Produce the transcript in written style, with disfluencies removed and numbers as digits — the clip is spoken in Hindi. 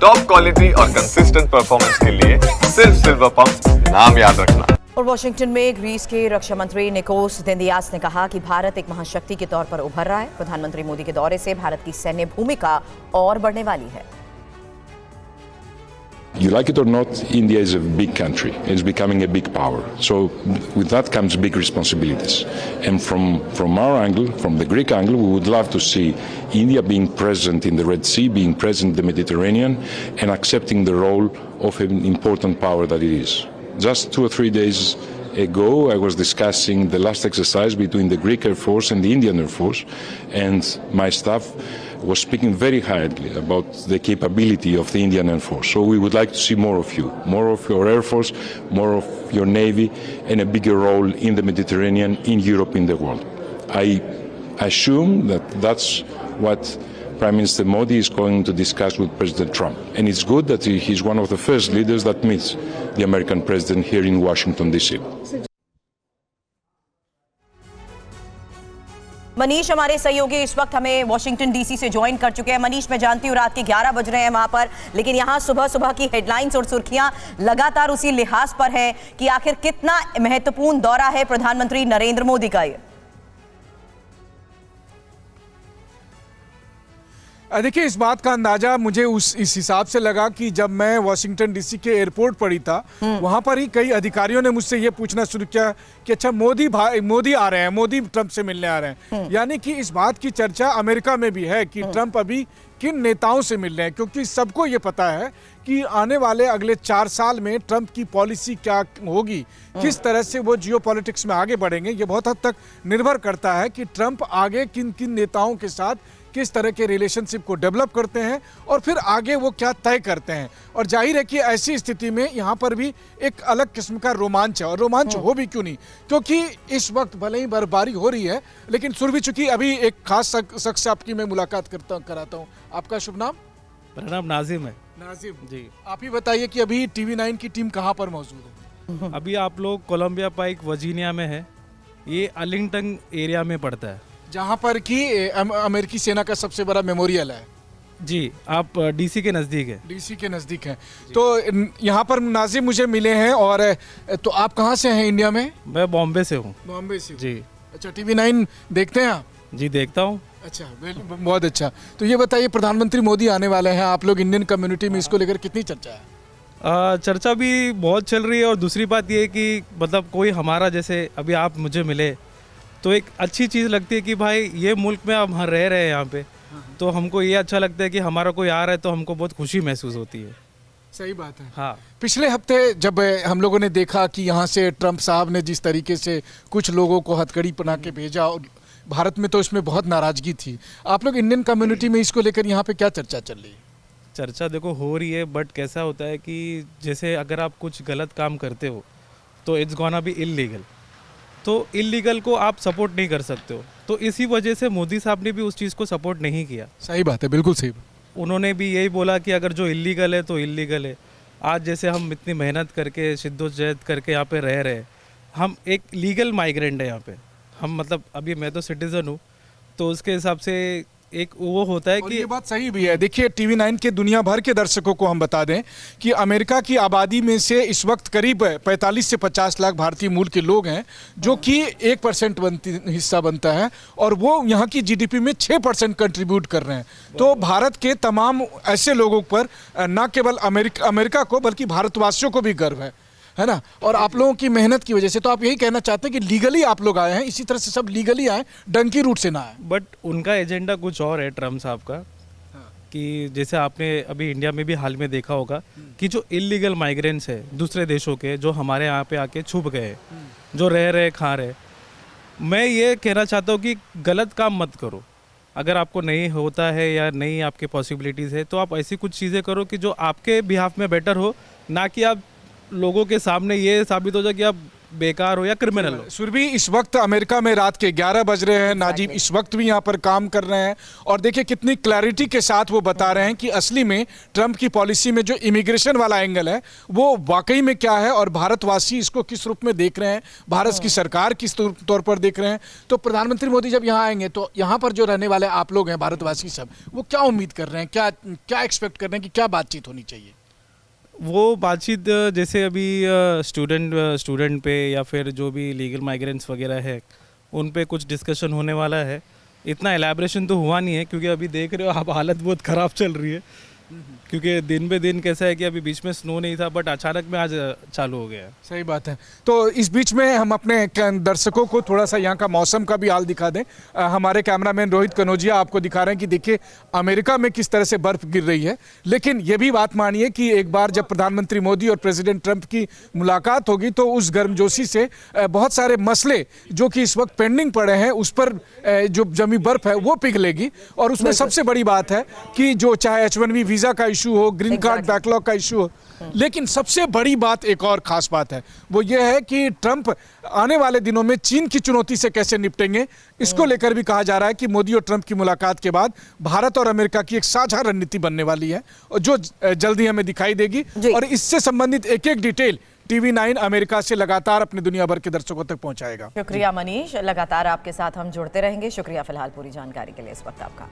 टॉप क्वालिटी और कंसिस्टेंट परफॉर्मेंस के लिए सिर्फ सिल्वर पंप नाम याद रखना। और वॉशिंगटन में ग्रीस के रक्षा मंत्री निकोस देंदियास ने कहा कि भारत एक महाशक्ति के तौर पर उभर रहा है। प्रधानमंत्री मोदी के दौरे से भारत की सैन्य भूमिका और बढ़ने वाली है। You like it or not, India is a big country. It's becoming a big power. So with that comes big responsibilities. And from our angle, from the Greek angle, we would love to see India being present in the Red Sea, being present in the Mediterranean, and accepting the role of an important power that it is. Just 2 or 3 days ago, I was discussing the last exercise between the Greek Air Force and the Indian Air Force, and my staff was speaking very highly about the capability of the Indian Air Force. So we would like to see more of you, more of your Air Force, more of your Navy, and a bigger role in the Mediterranean, in Europe, in the world. I assume that that's what Prime Minister Modi is going to discuss with President Trump. And it's good that he's one of the first leaders that meets the American president here in Washington, D.C. Manish हमारे सहयोगी इस वक्त हमें वॉशिंगटन डीसी से ज्वाइन कर चुके हैं। मनीष, मैं जानती हूँ रात के 11 बज रहे हैं वहां पर, लेकिन यहाँ सुबह सुबह की हेडलाइंस और सुर्खियां लगातार उसी लिहाज पर है कि आखिर कितना महत्वपूर्ण दौरा है प्रधानमंत्री नरेंद्र मोदी का ये। देखिए, इस बात का अंदाजा मुझे इस हिसाब से लगा कि जब मैं वॉशिंगटन डीसी के एयरपोर्ट पर ही था, वहां पर ही कई अधिकारियों ने मुझसे ये पूछना शुरू किया कि अच्छा मोदी आ रहे हैं, मोदी ट्रंप से मिलने आ रहे हैं। यानी कि इस बात की चर्चा अमेरिका में भी है कि ट्रंप अभी किन नेताओं से मिल रहे हैं, क्योंकि सबको ये पता है कि आने वाले अगले 4 साल में ट्रंप की पॉलिसी क्या होगी, किस तरह से वो जियोपॉलिटिक्स में आगे बढ़ेंगे। ये बहुत हद तक निर्भर करता है कि ट्रंप आगे किन किन नेताओं के साथ किस तरह के रिलेशनशिप को डेवलप करते हैं और फिर आगे वो क्या तय करते हैं। और जाहिर है कि ऐसी स्थिति में यहाँ पर भी एक अलग किस्म का रोमांच है, और रोमांच हो भी क्यों नहीं, क्योंकि इस वक्त भले ही बर्फबारी हो रही है, लेकिन सुरभि चुकी अभी एक खास शख्स से आपकी मैं मुलाकात कराता हूँ। आपका शुभ नाम? मेरा नाम नाजिम है। नाजिम जी, आप ही बताइए कि अभी TV9 की टीम कहाँ पर मौजूद है? अभी आप लोग कोलंबिया पाइक वर्जीनिया में है। ये अर्लिंगटन एरिया में पड़ता है, जहाँ पर कि अमेरिकी सेना का सबसे बड़ा मेमोरियल है। जी, आप डीसी के नज़दीक है। डीसी के नज़दीक हैं। तो यहाँ पर नाजिम मुझे मिले हैं। और तो आप कहाँ से हैं इंडिया में? मैं बॉम्बे से हूँ। बॉम्बे से? जी। अच्छा, TV9 देखते हैं आप? जी, देखता हूँ। अच्छा, बहुत अच्छा। तो ये बताइए, प्रधानमंत्री मोदी आने वाले हैं, आप लोग इंडियन कम्युनिटी में इसको लेकर कितनी चर्चा है? चर्चा भी बहुत चल रही है, और दूसरी बात ये है कि मतलब कोई हमारा, जैसे अभी आप मुझे मिले तो एक अच्छी चीज़ लगती है कि भाई ये मुल्क में हम रह रहे हैं यहाँ पे, तो हमको ये अच्छा लगता है कि हमारा कोई आ रहा है तो हमको बहुत खुशी महसूस होती है। सही बात है। हाँ, पिछले हफ्ते जब हम लोगों ने देखा कि यहाँ से ट्रंप साहब ने जिस तरीके से कुछ लोगों को हथकड़ी बना के भेजा, और भारत में तो इसमें बहुत नाराजगी थी, आप लोग इंडियन कम्युनिटी में इसको लेकर यहाँ पे क्या चर्चा चल रही है? चर्चा देखो हो रही है, बट कैसा होता है कि जैसे अगर आप कुछ गलत काम करते हो तो इट्स गोना बी इलीगल, तो इलीगल को आप सपोर्ट नहीं कर सकते हो। तो इसी वजह से मोदी साहब ने भी उस चीज़ को सपोर्ट नहीं किया। सही बात है, बिल्कुल सही बात। उन्होंने भी यही बोला कि अगर जो इलीगल है तो इलीगल है। आज जैसे हम इतनी मेहनत करके शिद्दोजहद करके यहाँ पे रह रहे हैं, हम एक लीगल माइग्रेंट है यहाँ पे। हम मतलब अभी मैं तो सिटीज़न हूँ, तो उसके हिसाब से एक वो होता है और कि ये बात सही भी है। देखिए, TV9 के दुनिया भर के दर्शकों को हम बता दें कि अमेरिका की आबादी में से इस वक्त करीब 45 से 50 लाख भारतीय मूल के लोग हैं, जो कि 1% हिस्सा बनता है, और वो यहाँ की GDP में 6% कंट्रीब्यूट कर रहे हैं। तो भारत के तमाम ऐसे लोगों पर न केवल अमेरिका को बल्कि भारतवासियों को भी गर्व है ना। और आप लोगों की मेहनत की वजह से तो आप यही कहना चाहते हैं कि लीगली आप लोग आए हैं, इसी तरह से सब लीगली आए, डंकी रूट से ना आए। बट उनका एजेंडा कुछ और है ट्रम्प साहब का। कि जैसे आपने अभी इंडिया में भी हाल में देखा होगा कि जो इलीगल माइग्रेंट्स है दूसरे देशों के, जो हमारे यहाँ पे आके छुप गए, जो रह रहे खा रहे, मैं ये कहना चाहता हूँ कि गलत काम मत करो। अगर आपको नहीं होता है या नहीं आपके पॉसिबिलिटीज़ है, तो आप ऐसी कुछ चीज़ें करो कि जो आपके बिहाफ में बेटर हो, ना कि आप लोगों के सामने ये साबित हो जाए कि आप बेकार हो या क्रिमिनल हो। सुरभि, इस वक्त अमेरिका में रात के 11 बज रहे हैं। नाजिब इस वक्त भी यहाँ पर काम कर रहे हैं और देखिए कितनी क्लैरिटी के साथ वो बता रहे हैं कि असली में ट्रंप की पॉलिसी में जो इमिग्रेशन वाला एंगल है वो वाकई में क्या है और भारतवासी इसको किस रूप में देख रहे हैं, भारत की सरकार किस तौर पर देख रहे हैं। तो प्रधानमंत्री मोदी जब यहाँ आएंगे तो यहाँ पर जो रहने वाले आप लोग हैं, भारतवासी सब, वो क्या उम्मीद कर रहे हैं, क्या क्या एक्सपेक्ट कर रहे हैं कि क्या बातचीत होनी चाहिए? वो बातचीत जैसे अभी स्टूडेंट पे या फिर जो भी लीगल माइग्रेंट्स वगैरह है उन पे कुछ डिस्कशन होने वाला है। इतना एलैबोरेशन तो हुआ नहीं है क्योंकि अभी देख रहे हो आप हालत बहुत ख़राब चल रही है, क्योंकि दिन पे दिन कैसा है कि अभी बीच में स्नो नहीं था बट अचानक में आज चालू हो गया। सही बात है। तो इस बीच में हम अपने दर्शकों को थोड़ा सा यहाँ का मौसम का भी हाल दिखा दें। हमारे कैमरामैन रोहित कनौजिया आपको दिखा रहे हैं कि देखिए अमेरिका में किस तरह से बर्फ गिर रही है। लेकिन ये भी बात मानिए कि एक बार जब प्रधानमंत्री मोदी और प्रेसिडेंट ट्रंप की मुलाकात होगी तो उस गर्मजोशी से बहुत सारे मसले जो कि इस वक्त पेंडिंग पड़े हैं उस पर जो जमी बर्फ है वो पिघलेगी। और उसमें सबसे बड़ी बात है कि जो चाहे H1B वीज़ा का इशू हो, ग्रीन कार्ड बैकलॉग का इशू हो, लेकिन सबसे बड़ी बात एक और खास बात है, वो ये है कि ट्रंप आने वाले दिनों में चीन की चुनौती से कैसे निपटेंगे। इसको लेकर भी कहा जा रहा है कि मोदी और ट्रंप की मुलाकात के बाद भारत और अमेरिका की एक साझा रणनीति बनने वाली है और जो जल्दी हमें दिखाई देगी। और इससे संबंधित एक एक डिटेल TV9 अमेरिका से लगातार अपने दुनिया भर के दर्शकों तक पहुंचाएगा। शुक्रिया मनीष, लगातार आपके साथ हम जुड़ते रहेंगे। शुक्रिया फिलहाल पूरी जानकारी के लिए इस वक्त आपका।